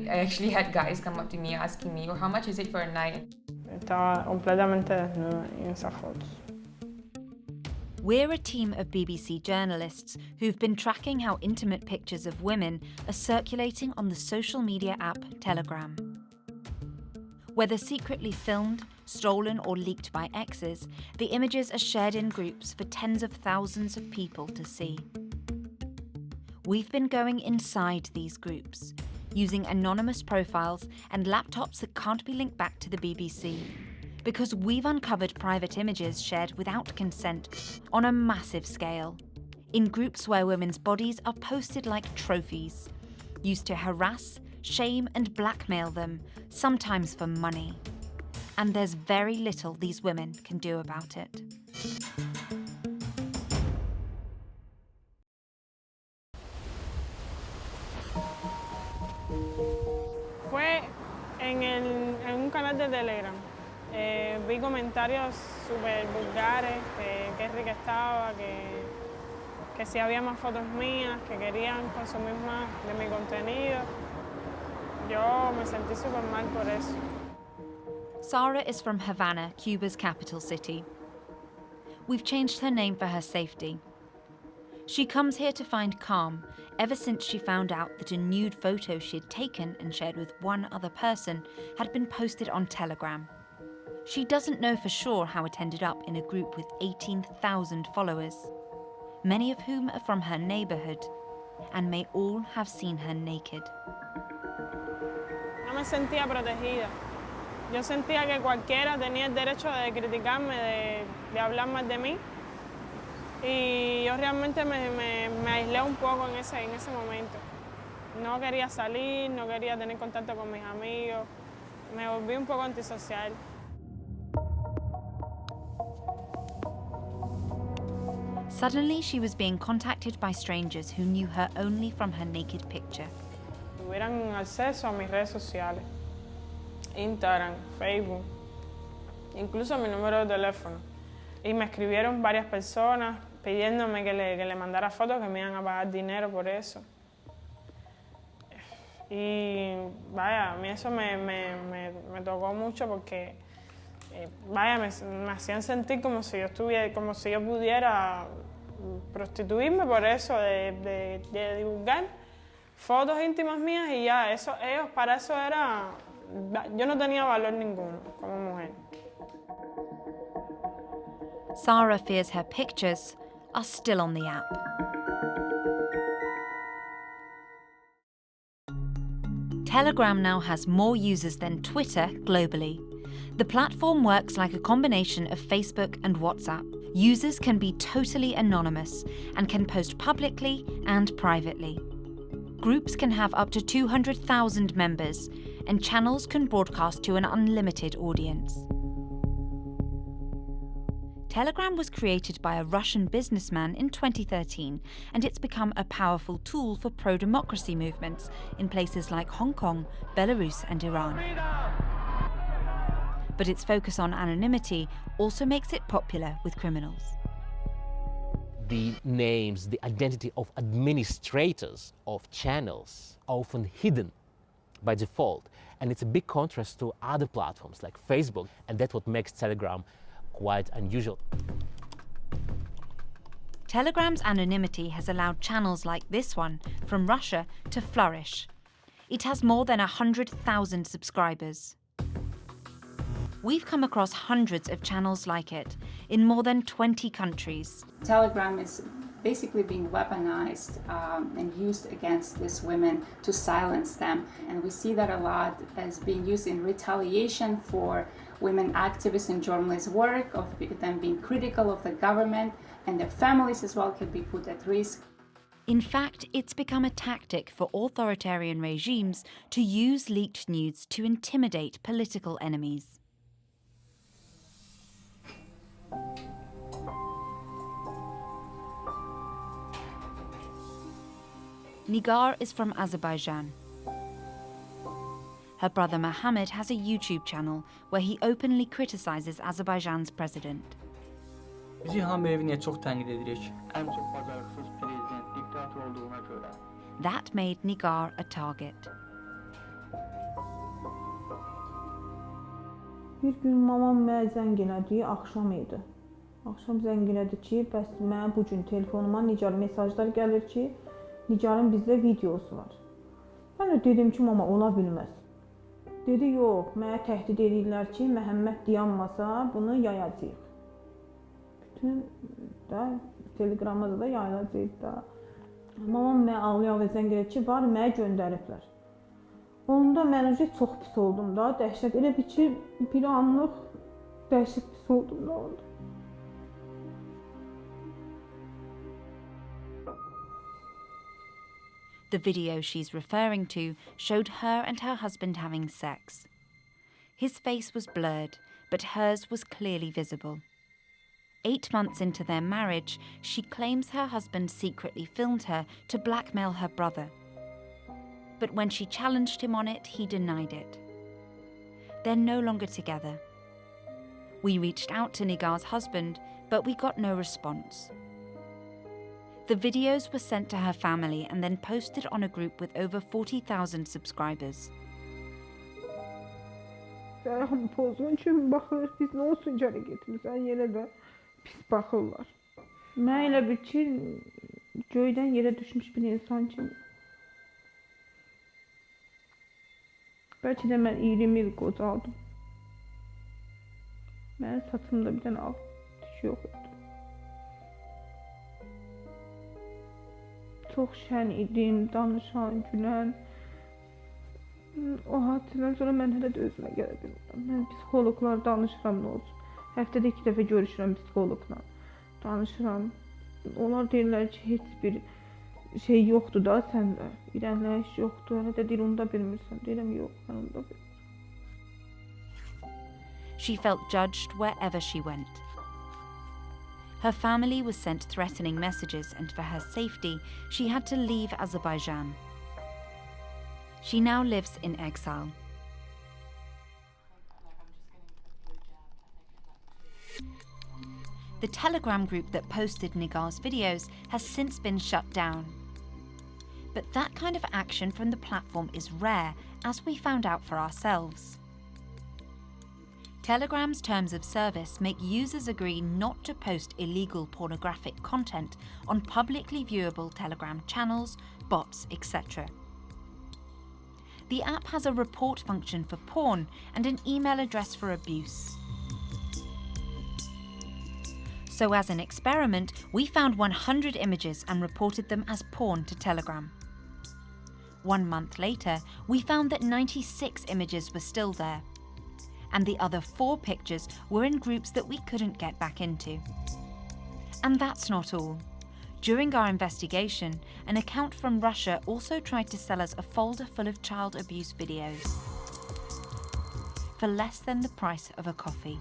I actually had guys come up to me asking me, oh, how much is it for a night? Estaba completamente desnuda en esas fotos. We're a team of BBC journalists who've been tracking how intimate pictures of women are circulating on the social media app Telegram. Whether secretly filmed, stolen or leaked by exes, the images are shared in groups for tens of thousands of people to see. We've been going inside these groups, using anonymous profiles and laptops that can't be linked back to the BBC, because we've uncovered private images shared without consent on a massive scale, in groups where women's bodies are posted like trophies, used to harass, shame and blackmail them, sometimes for money. And there's very little these women can do about it. Fue en un canal de Telegram. Vi comentarios súper vulgares, que qué rica estaba, que si había más fotos mías, que querían consumir más de mi contenido. Yo me sentí súper mal por eso. Sara is from Havana, Cuba's capital city. We've changed her name for her safety. She comes here to find calm ever since she found out that a nude photo she had taken and shared with one other person had been posted on Telegram. She doesn't know for sure how it ended up in a group with 18,000 followers, many of whom are from her neighborhood, and may all have seen her naked. No me sentía protegida. Yo sentía que cualquiera tenía el derecho de criticarme, de hablar mal de mí. Y yo realmente me aislé un poco en ese momento. No quería salir, no quería tener contacto con mis amigos. Me volví un poco antisocial. Suddenly, she was being contacted by strangers who knew her only from her naked picture. Tuvieran acceso a mis redes sociales, Instagram, Facebook, incluso mi número de teléfono. Y me escribieron varias personas pidiéndome que le mandara fotos, que me iban a pagar dinero por eso. Y vaya, a mí eso me tocó mucho porque vaya, me hacían sentir como si yo pudiera prostituirme por eso, de divulgar fotos íntimas mías y ya, para eso era, yo no tenía valor ninguno como mujer. Sara fears her pictures are still on the app. Telegram now has more users than Twitter globally. The platform works like a combination of Facebook and WhatsApp. Users can be totally anonymous and can post publicly and privately. Groups can have up to 200,000 members, and channels can broadcast to an unlimited audience. Telegram was created by a Russian businessman in 2013, and it's become a powerful tool for pro-democracy movements in places like Hong Kong, Belarus and Iran. But its focus on anonymity also makes it popular with criminals. The names, the identity of administrators of channels are often hidden by default, and it's a big contrast to other platforms like Facebook, and that's what makes Telegram quite unusual. Telegram's anonymity has allowed channels like this one from Russia to flourish. It has more than 100,000 subscribers. We've come across hundreds of channels like it in more than 20 countries. Telegram is basically being weaponized and used against these women to silence them. And we see that a lot as being used in retaliation for women activists and journalists' work, of them being critical of the government, and their families as well can be put at risk. In fact, it's become a tactic for authoritarian regimes to use leaked nudes to intimidate political enemies. Nigar is from Azerbaijan. Her brother Mohammed has a YouTube channel where he openly criticizes Azerbaijan's president. That made Nigar a target. Bir gün mamam mənə zəng elədi, axşam idi. Axşam zəng elədi ki, bəs mənə bu gün telefonuma Nigar mesajlar gəlir ki, Nigarın bizdə videosu var. Mən də dedim ki, mama ola bilməz. Dedi, yox, mənə təhdid edirlər ki, Məhəmməd dayanmasa bunu yayacağıq. Bütün da Telegramda da yayılacaq da. Mamam mənə ağlaya-ağlaya zəng elədi ki, var mənə göndəriblər. Onda mən çox pis oldum da, dəhşət. Elə bir ki, bir anlıq dəhşət pis oldum da onda. The video she's referring to showed her and her husband having sex. His face was blurred, but hers was clearly visible. 8 months into their marriage, she claims her husband secretly filmed her to blackmail her brother. But when she challenged him on it, he denied it. They're no longer together. We reached out to Nigar's husband, but we got no response. The videos were sent to her family and then posted on a group with over 40,000 subscribers. Sərhəm pozun kimi baxır, biz nə olsun gələ getmirsən, yenə də pis baxırlar. Mən elə bir ki, göydən yerə düşmüş bir insan kimi. Bəlkə də mən 20 il qocaldım. Mənim saçımda bir dənə ağ tük yox idi. Çox şən idim, danışan, gülən. O hadisədən sonra mən hələ də özümə gələ bilmirəm. Mən psixologlar danışıram nə olsun. Həftədə 2 dəfə görüşürəm psixologla. Danışıram. Onlar deyirlər ki, heç bir şey yoxdur da səndə. İrəliləyiş yoxdur. Hələ də deyir, onu da bilmirsən. Deyirəm, yox, mən onu da bilmirəm. She felt judged wherever she went. Her family was sent threatening messages, and for her safety, she had to leave Azerbaijan. She now lives in exile. The Telegram group that posted Nigar's videos has since been shut down. But that kind of action from the platform is rare, as we found out for ourselves. Telegram's terms of service make users agree not to post illegal pornographic content on publicly viewable Telegram channels, bots, etc. The app has a report function for porn and an email address for abuse. So as an experiment, we found 100 images and reported them as porn to Telegram. 1 month later, we found that 96 images were still there, and the other 4 pictures were in groups that we couldn't get back into. And that's not all. During our investigation, an account from Russia also tried to sell us a folder full of child abuse videos for less than the price of a coffee.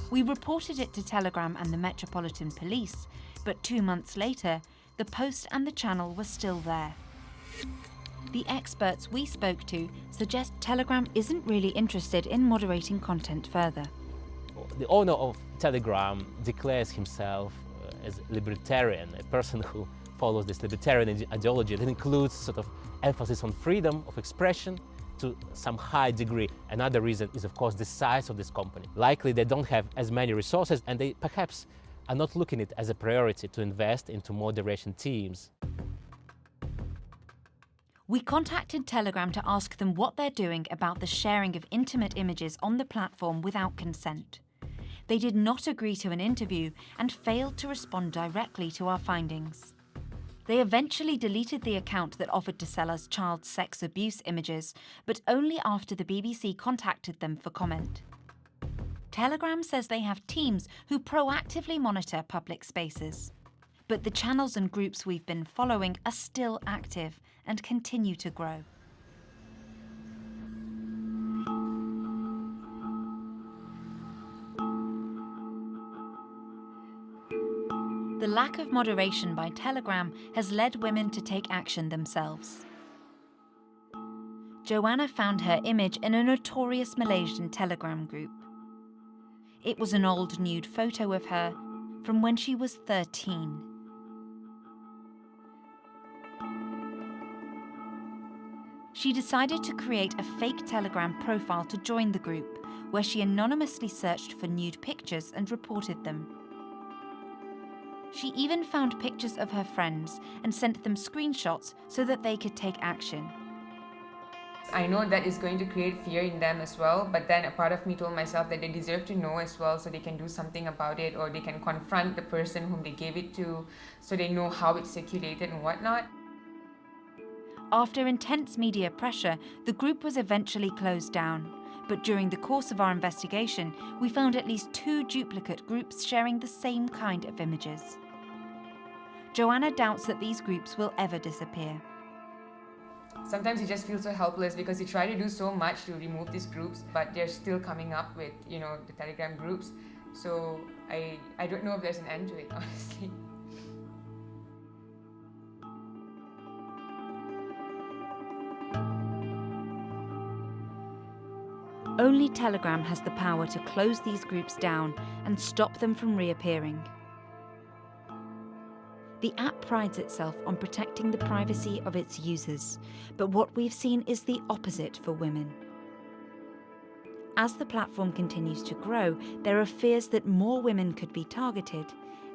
We reported it to Telegram and the Metropolitan Police, but 2 months later, the post and the channel were still there. The experts we spoke to suggest Telegram isn't really interested in moderating content further. The owner of Telegram declares himself as libertarian, a person who follows this libertarian ideology that includes sort of emphasis on freedom of expression to some high degree. Another reason is, of course, the size of this company. Likely they don't have as many resources, and they perhaps are not looking at it as a priority to invest into moderation teams. We contacted Telegram to ask them what they're doing about the sharing of intimate images on the platform without consent. They did not agree to an interview and failed to respond directly to our findings. They eventually deleted the account that offered to sell us child sex abuse images, but only after the BBC contacted them for comment. Telegram says they have teams who proactively monitor public spaces. But the channels and groups we've been following are still active and continue to grow. The lack of moderation by Telegram has led women to take action themselves. Joanna found her image in a notorious Malaysian Telegram group. It was an old nude photo of her from when she was 13. She decided to create a fake Telegram profile to join the group, where she anonymously searched for nude pictures and reported them. She even found pictures of her friends and sent them screenshots so that they could take action. I know that is going to create fear in them as well, but then a part of me told myself that they deserve to know as well so they can do something about it, or they can confront the person whom they gave it to so they know how it circulated and whatnot. After intense media pressure, the group was eventually closed down. But during the course of our investigation, we found at least 2 duplicate groups sharing the same kind of images. Joanna doubts that these groups will ever disappear. Sometimes you just feel so helpless because you try to do so much to remove these groups, but they're still coming up with, the Telegram groups. So I don't know if there's an end to it, honestly. Only Telegram has the power to close these groups down and stop them from reappearing. The app prides itself on protecting the privacy of its users, but what we've seen is the opposite for women. As the platform continues to grow, there are fears that more women could be targeted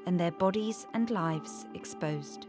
and their bodies and lives exposed.